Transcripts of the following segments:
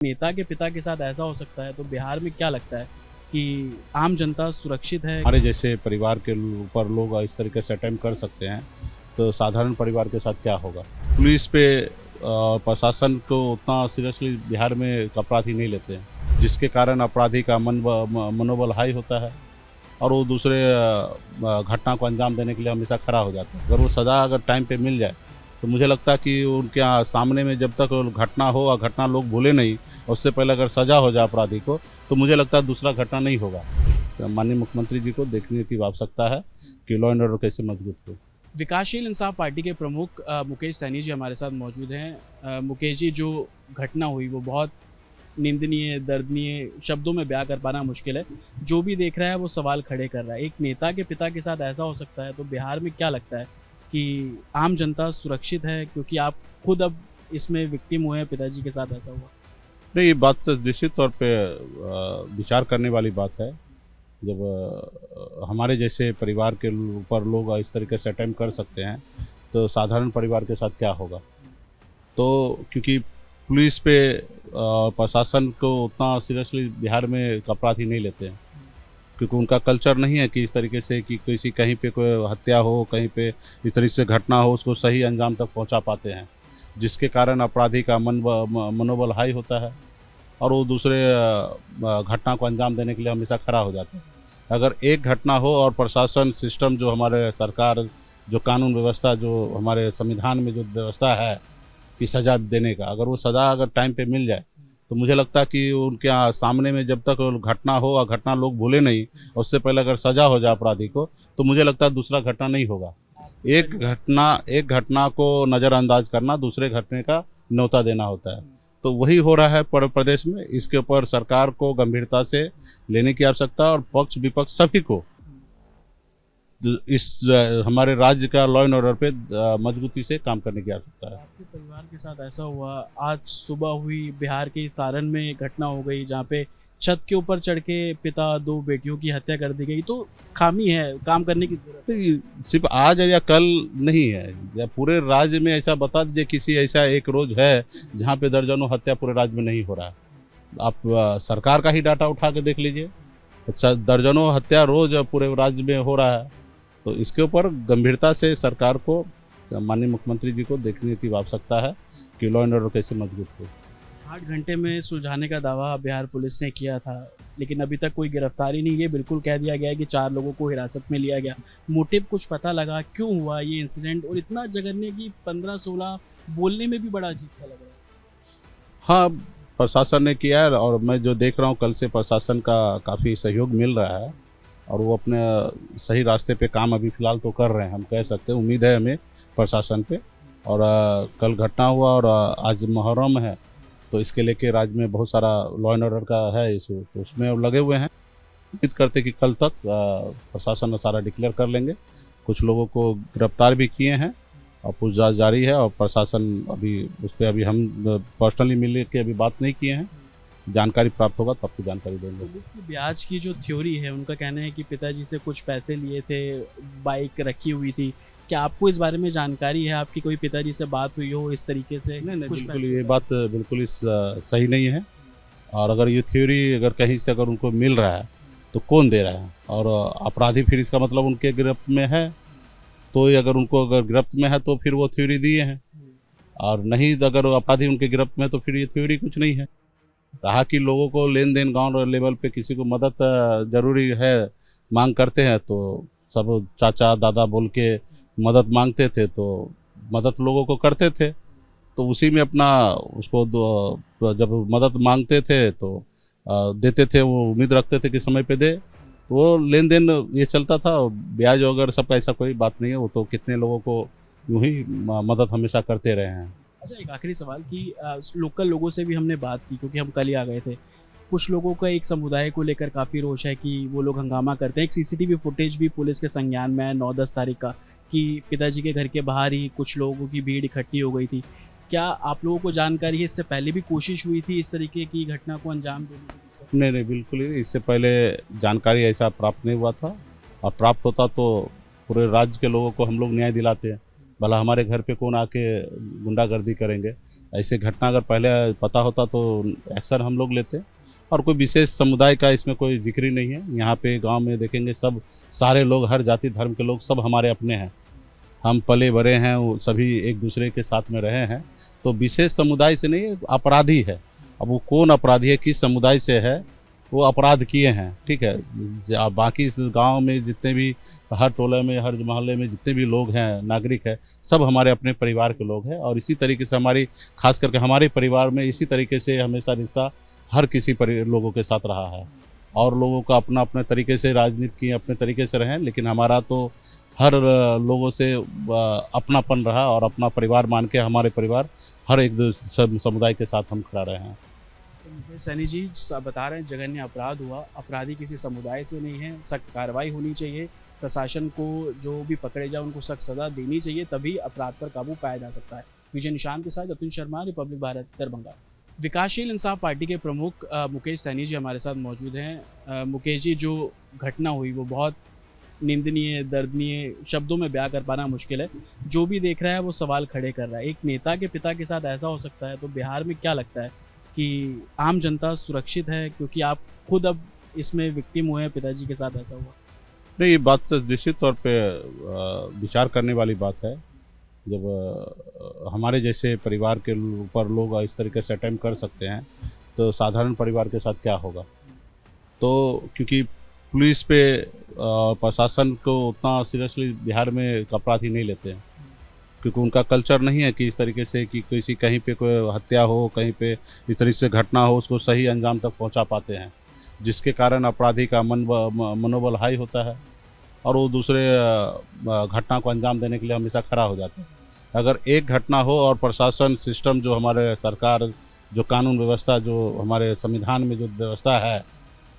नेता के पिता के साथ ऐसा हो सकता है, तो बिहार में क्या लगता है कि आम जनता सुरक्षित है? हमारे जैसे परिवार के ऊपर लोग इस तरीके से अटेम्प्ट कर सकते हैं, तो साधारण परिवार के साथ क्या होगा? पुलिस पे प्रशासन को उतना सीरियसली बिहार में अपराधी नहीं लेते हैं, जिसके कारण अपराधी का मनोबल हाई होता है और वो दूसरे घटना को अंजाम देने के लिए हमेशा खड़ा हो जाता है। अगर वो सज़ा अगर टाइम पे मिल जाए तो मुझे लगता है कि उनके सामने में जब तक घटना हो और घटना लोग भूले नहीं, उससे पहले अगर सज़ा हो जाए अपराधी को, तो मुझे लगता है दूसरा घटना नहीं होगा। तो माननीय मुख्यमंत्री जी को देखने की आवश्यकता है कि लॉ एंड ऑर्डर कैसे मजबूत हो। विकासशील इंसाफ पार्टी के प्रमुख मुकेश सैनी जी हमारे साथ मौजूद हैं। मुकेश जी, जो घटना हुई वो बहुत निंदनीय, दर्दनीय, शब्दों में बयां कर पाना मुश्किल है। जो भी देख रहा है वो सवाल खड़े कर रहा है। एक नेता के पिता के साथ ऐसा हो सकता है, तो बिहार में क्या लगता है कि आम जनता सुरक्षित है? क्योंकि आप खुद अब इसमें विक्टिम हुए हैं, पिताजी के साथ ऐसा हुआ। नहीं, ये बात से निश्चित तौर पे विचार करने वाली बात है। जब हमारे जैसे परिवार के ऊपर लोग इस तरीके से अटेम्प्ट कर सकते हैं, तो साधारण परिवार के साथ क्या होगा? तो क्योंकि पुलिस पे प्रशासन को उतना सीरियसली बिहार में अपराधी नहीं लेते हैं, क्योंकि उनका कल्चर नहीं है कि इस तरीके से कि किसी कहीं पे कोई हत्या हो, कहीं पे इस तरीके से घटना हो, उसको सही अंजाम तक पहुंचा पाते हैं, जिसके कारण अपराधी का मनोबल हाई होता है और वो दूसरे घटना को अंजाम देने के लिए हमेशा खड़ा हो जाता है। अगर एक घटना हो और प्रशासन सिस्टम जो हमारे सरकार, जो कानून व्यवस्था, जो हमारे संविधान में जो व्यवस्था है कि सज़ा देने का, अगर वो सज़ा अगर टाइम पे मिल जाए, तो मुझे लगता है कि उनके सामने में जब तक घटना हो और घटना लोग भूले नहीं, उससे पहले अगर सज़ा हो जाए अपराधी को, तो मुझे लगता है दूसरा घटना नहीं होगा। एक घटना को नज़रअंदाज करना दूसरे घटने का न्योता देना होता है, तो वही हो रहा है प्रदेश में। इसके ऊपर सरकार को गंभीरता से लेने की आवश्यकता है और पक्ष विपक्ष सभी को इस हमारे राज्य का लॉ एंड ऑर्डर पे मजबूती से काम करने की आवश्यकता है। आपके परिवार के साथ ऐसा हुआ, आज सुबह हुई बिहार के सारण में एक घटना हो गई जहाँ पे छत के ऊपर चढ़ के पिता दो बेटियों की हत्या कर दी गई। तो खामी है, काम करने की जरूरत है। तो सिर्फ आज या कल नहीं है, या पूरे राज्य में ऐसा बता दीजिए किसी ऐसा एक रोज है जहाँ पे दर्जनों हत्या पूरे राज्य में नहीं हो रहा है। आप सरकार का ही डाटा उठा के देख लीजिए, दर्जनों हत्या रोज पूरे राज्य में हो रहा है। तो इसके ऊपर गंभीरता से सरकार को, माननीय मुख्यमंत्री जी को देखने की आवश्यकता है कि लॉ एंड ऑर्डर कैसे मजबूत हो। 8 घंटे में सुलझाने का दावा बिहार पुलिस ने किया था, लेकिन अभी तक कोई गिरफ्तारी नहीं। ये बिल्कुल कह दिया गया है कि 4 लोगों को हिरासत में लिया गया। मोटिव कुछ पता लगा, क्यों हुआ ये इंसिडेंट? और इतना जघन्य कि 15-16 बोलने में भी बड़ा अजीब सा लग रहा है। हाँ, प्रशासन ने किया है और मैं जो देख रहा हूँ कल से प्रशासन का काफ़ी सहयोग मिल रहा है और वो अपने सही रास्ते पे काम अभी फ़िलहाल तो कर रहे हैं, हम कह सकते हैं। उम्मीद है हमें प्रशासन पे। और कल घटना हुआ और आज मुहर्रम है, तो इसके लेके राज्य में बहुत सारा लॉ एंड ऑर्डर का है इशू, तो उसमें अब लगे हुए हैं। उम्मीद करते कि कल तक प्रशासन सारा डिक्लेयर कर लेंगे। कुछ लोगों को गिरफ्तार भी किए हैं और पूछताछ जारी है और प्रशासन अभी उस पर, अभी हम पर्सनली मिल के अभी बात नहीं किए हैं। जानकारी प्राप्त होगा तो आपको जानकारी देंगे। पुलिस की ब्याज की जो थ्योरी है, उनका कहना है कि पिताजी से कुछ पैसे लिए थे, बाइक रखी हुई थी। क्या आपको इस बारे में जानकारी है? आपकी कोई पिताजी से बात हुई हो इस तरीके से? नहीं, कुछ बिल्कुल ये बात बिल्कुल सही नहीं है। और अगर ये थ्योरी अगर कहीं से अगर उनको मिल रहा है तो कौन दे रहा है? और अपराधी फिर इसका मतलब उनके गिरफ्त में है, तो ये अगर उनको अगर गिरफ्त में है तो फिर वो थ्योरी दिए हैं, और नहीं अगर अपराधी उनके गिरफ्त में है तो फिर ये थ्योरी कुछ नहीं है। रहा कि लोगों को लेन देन गांव लेवल पे किसी को मदद जरूरी है, मांग करते हैं, तो सब चाचा दादा बोल के मदद मांगते थे, तो मदद लोगों को करते थे। तो उसी में अपना उसको जब मदद मांगते थे तो देते थे, वो उम्मीद रखते थे कि समय पे दे, तो वो लेन देन ये चलता था। ब्याज वगैरह सबका ऐसा कोई बात नहीं है, वो तो कितने लोगों को यूँ ही मदद हमेशा करते रहे हैं। अच्छा, एक आखिरी सवाल कि लोकल लोगों से भी हमने बात की, क्योंकि हम कल ही आ गए थे। कुछ लोगों का एक समुदाय को लेकर काफ़ी रोष है कि वो लोग हंगामा करते हैं। एक सीसीटीवी फुटेज भी पुलिस के संज्ञान में है 9-10 तारीख का, कि पिताजी के घर के बाहर ही कुछ लोगों की भीड़ इकट्ठी हो गई थी। क्या आप लोगों को जानकारी है, इससे पहले भी कोशिश हुई थी इस तरीके की घटना को अंजाम देने की? नहीं, बिल्कुल ही इससे पहले जानकारी ऐसा प्राप्त नहीं हुआ था, और प्राप्त होता तो पूरे राज्य के लोगों को हम लोग न्याय दिलाते हैं। भला हमारे घर पे कौन आके गुंडागर्दी करेंगे? ऐसे घटना अगर पहले पता होता तो एक्शन हम लोग लेते। और कोई विशेष समुदाय का इसमें कोई जिक्र ही नहीं है। यहाँ पे गांव में देखेंगे सब सारे लोग, हर जाति धर्म के लोग सब हमारे अपने हैं। हम पले बड़े हैं, वो सभी एक दूसरे के साथ में रहे हैं। तो विशेष समुदाय से नहीं, अपराधी है। अब वो कौन अपराधी है, किस समुदाय से है, वो अपराध किए हैं, ठीक है। बाकी इस गांव में जितने भी, हर टोले में, हर मोहल्ले में जितने भी लोग हैं, नागरिक है, सब हमारे अपने परिवार के लोग हैं। और इसी तरीके से हमारी, खास करके हमारे परिवार में इसी तरीके से हमेशा रिश्ता हर किसी लोगों के साथ रहा है। और लोगों का अपना अपने तरीके से राजनीति की अपने तरीके से रहे, लेकिन हमारा तो हर लोगों से अपनापन रहा और अपना परिवार मान के हमारे परिवार हर एक समुदाय के साथ हम खड़ा रहे हैं। तो मुकेश सैनी जी बता रहे हैं जघन्य अपराध हुआ, अपराधी किसी समुदाय से नहीं है, सख्त कार्रवाई होनी चाहिए, प्रशासन को जो भी पकड़े जाए उनको सख्त सजा देनी चाहिए, तभी अपराध पर काबू पाया जा सकता है। विजय निशान के साथ अतुल शर्मा, रिपब्लिक भारत, दरभंगा। विकासशील इंसाफ पार्टी के प्रमुख मुकेश सैनी जी हमारे साथ मौजूद हैं। मुकेश जी, जो घटना हुई वो बहुत निंदनीय, दर्दनीय, शब्दों में बयां कर पाना मुश्किल है। जो भी देख रहा है वो सवाल खड़े कर रहा है। एक नेता के पिता के साथ ऐसा हो सकता है, तो बिहार में क्या लगता है कि आम जनता सुरक्षित है? क्योंकि आप खुद अब इसमें विक्टिम हुए हैं, पिताजी के साथ ऐसा हुआ। नहीं, ये बात तो निश्चित तौर पे विचार करने वाली बात है। जब हमारे जैसे परिवार के ऊपर लोग इस तरीके से अटेम्प्ट कर सकते हैं, तो साधारण परिवार के साथ क्या होगा। तो क्योंकि पुलिस पे प्रशासन को उतना सीरियसली बिहार में अपराधी नहीं लेते हैं, क्योंकि उनका कल्चर नहीं है कि इस तरीके से कि किसी कहीं पे कोई हत्या हो, कहीं पे इस तरीके से घटना हो, उसको सही अंजाम तक पहुंचा पाते हैं, जिसके कारण अपराधी का मनोबल हाई होता है और वो दूसरे घटना को अंजाम देने के लिए हमेशा खड़ा हो जाता है। अगर एक घटना हो और प्रशासन सिस्टम, जो हमारे सरकार, जो कानून व्यवस्था, जो हमारे संविधान में जो व्यवस्था है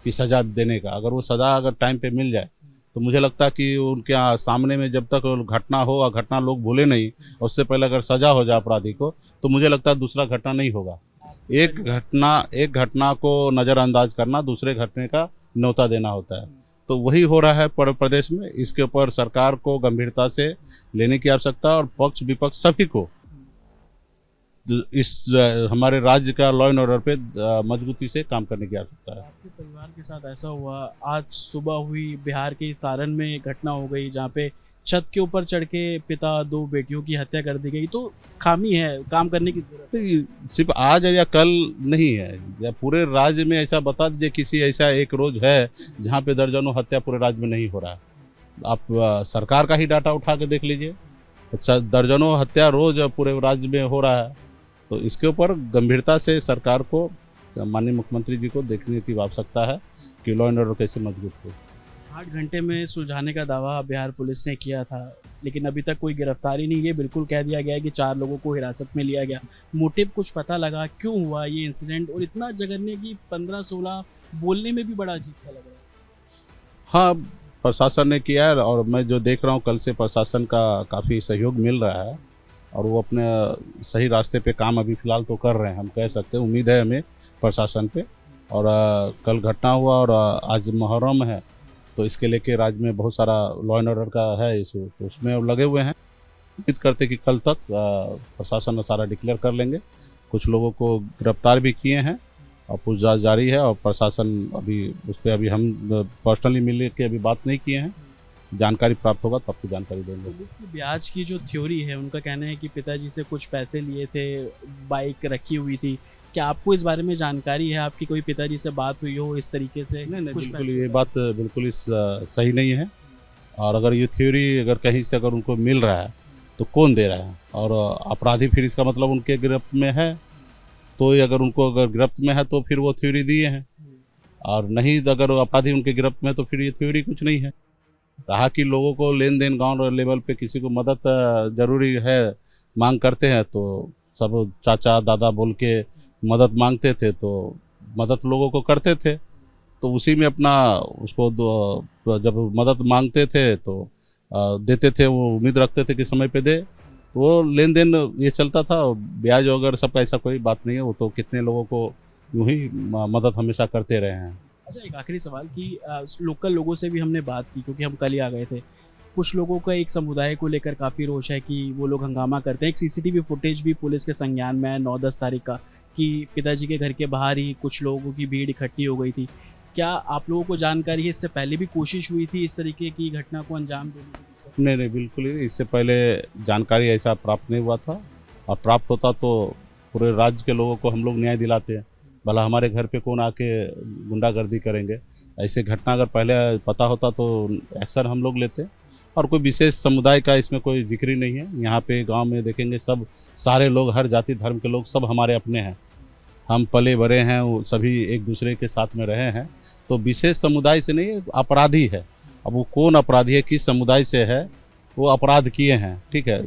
कि सज़ा देने का, अगर वो सज़ा अगर टाइम पे मिल जाए, तो मुझे लगता है कि उनके सामने में जब तक घटना हो और घटना लोग भूले नहीं, और उससे पहले अगर सज़ा हो जाए अपराधी को, तो मुझे लगता है दूसरा घटना नहीं होगा। एक घटना को नज़रअंदाज करना दूसरे घटने का न्योता देना होता है। तो वही हो रहा है प्रदेश में। इसके ऊपर सरकार को गंभीरता से लेने की आवश्यकता, और पक्ष विपक्ष सभी को इस हमारे राज्य का लॉ एंड ऑर्डर पे मजबूती से काम करने की आवश्यकता है। आपके परिवार के साथ ऐसा हुआ, आज सुबह हुई बिहार के सारण में एक घटना हो गई जहाँ पे छत के ऊपर चढ़ के पिता, 2 बेटियों की हत्या कर दी गई। तो खामी है, काम करने की जरूरत है। सिर्फ आज या कल नहीं है, या पूरे राज्य में ऐसा बता दीजिए किसी ऐसा एक रोज है जहाँ पे दर्जनों हत्या पूरे राज्य में नहीं हो रहा है। आप सरकार का ही डाटा उठा के देख लीजिए, दर्जनों हत्या रोज पूरे राज्य में हो रहा है। तो इसके ऊपर गंभीरता से सरकार को, माननीय मुख्यमंत्री जी को देखने की आवश्यकता है कि लॉ एंड ऑर्डर कैसे मजबूत हो। 8 घंटे में सुलझाने का दावा बिहार पुलिस ने किया था, लेकिन अभी तक कोई गिरफ्तारी नहीं। ये बिल्कुल कह दिया गया है कि 4 लोगों को हिरासत में लिया गया। मोटिव कुछ पता लगा, क्यों हुआ ये इंसिडेंट? और इतना जघन्य कि 15-16 बोलने में भी बड़ा अजीब सा लग रहा है। हाँ, प्रशासन ने किया है, और मैं जो देख रहा हूँ कल से प्रशासन का काफ़ी सहयोग मिल रहा है, और वो अपने सही रास्ते पे काम अभी फ़िलहाल तो कर रहे हैं, हम कह सकते हैं। उम्मीद है हमें प्रशासन पे। और कल घटना हुआ और आज मुहर्रम है, तो इसके लेके राज्य में बहुत सारा लॉ एंड ऑर्डर का है इशू, तो उसमें लगे हुए हैं। उम्मीद करते कि कल तक प्रशासन सारा डिक्लेयर कर लेंगे। कुछ लोगों को गिरफ्तार भी किए हैं और पूछताछ जारी है, और प्रशासन अभी उस पर अभी हम पर्सनली मिल के अभी बात नहीं किए हैं। जानकारी प्राप्त होगा तो आपको जानकारी देंगे। पुलिस की ब्याज की जो थ्योरी है, उनका कहना है कि पिताजी से कुछ पैसे लिए थे, बाइक रखी हुई थी। क्या आपको इस बारे में जानकारी है? आपकी कोई पिताजी से बात हुई हो इस तरीके से? नहीं, बिल्कुल ये बात बिल्कुल सही नहीं है। और अगर ये थ्योरी अगर कहीं से अगर उनको मिल रहा है तो कौन दे रहा है, और अपराधी फिर इसका मतलब उनके गिरफ्त में है, तो अगर उनको अगर गिरफ्त में है तो फिर वो थ्योरी दिए हैं, और नहीं अगर अपराधी उनके गिरफ्त में तो फिर ये थ्योरी कुछ नहीं है। रहा कि लोगों को लेन देन गांव लेवल पे किसी को मदद जरूरी है, मांग करते हैं, तो सब चाचा दादा बोल के मदद मांगते थे, तो मदद लोगों को करते थे। तो उसी में अपना उसको जब मदद मांगते थे तो देते थे, वो उम्मीद रखते थे कि समय पे दे, तो वो लेन देन ये चलता था। ब्याज वगैरह सबका ऐसा कोई बात नहीं है, वो तो कितने लोगों को यूँ ही मदद हमेशा करते रहे हैं। अच्छा, एक आखिरी सवाल कि लोकल लोगों से भी हमने बात की, क्योंकि हम कल ही आ गए थे। कुछ लोगों का एक समुदाय को लेकर काफ़ी रोष है कि वो लोग हंगामा करते हैं। एक सीसीटीवी फुटेज भी पुलिस के संज्ञान में है 9-10 तारीख का कि पिताजी के घर के बाहर ही कुछ लोगों की भीड़ इकट्ठी हो गई थी। क्या आप लोगों को जानकारी है, इससे पहले भी कोशिश हुई थी इस तरीके की घटना को अंजाम देने की? नहीं नहीं, बिल्कुल ही नहीं। इससे पहले जानकारी ऐसा प्राप्त नहीं हुआ था, और प्राप्त होता तो पूरे राज्य के लोगों को हम लोग न्याय दिलाते हैं। भला हमारे घर पे कौन आके गुंडागर्दी करेंगे। ऐसे घटना अगर पहले पता होता तो एक्शन हम लोग लेते। और कोई विशेष समुदाय का इसमें कोई जिक्र ही नहीं है। यहाँ पे गांव में देखेंगे सब सारे लोग, हर जाति धर्म के लोग सब हमारे अपने हैं। हम पले बड़े हैं, वो सभी एक दूसरे के साथ में रहे हैं। तो विशेष समुदाय से नहीं, अपराधी है। अब वो कौन अपराधी है, किस समुदाय से है, वो अपराध किए हैं, ठीक है।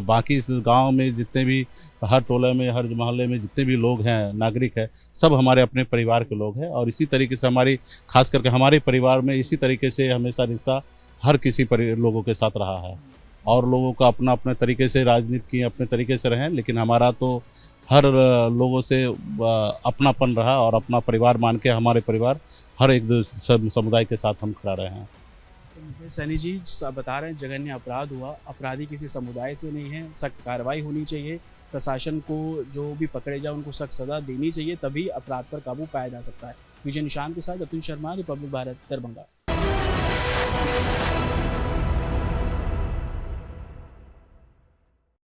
बाकी इस गांव में जितने भी, हर टोले में, हर मोहल्ले में जितने भी लोग हैं, नागरिक है, सब हमारे अपने परिवार के लोग हैं। और इसी तरीके से हमारी, खास करके हमारे परिवार में इसी तरीके से हमेशा रिश्ता हर किसी लोगों के साथ रहा है। और लोगों का अपना अपने तरीके से राजनीति की अपने तरीके से रहें, लेकिन हमारा तो हर लोगों से अपनापन रहा और अपना परिवार मान के हमारे परिवार हर एक समुदाय के साथ हम खड़ा रहे हैं। मुकेश सैनी जी बता रहे हैं जघन्य अपराध हुआ, अपराधी किसी समुदाय से नहीं है, सख्त कार्रवाई होनी चाहिए। प्रशासन को जो भी पकड़े जाए उनको सख्त सजा देनी चाहिए, तभी अपराध पर काबू पाया जा सकता है। विजय निशान के साथ अतुल शर्मा, रिपब्लिक भारत, दरभंगा।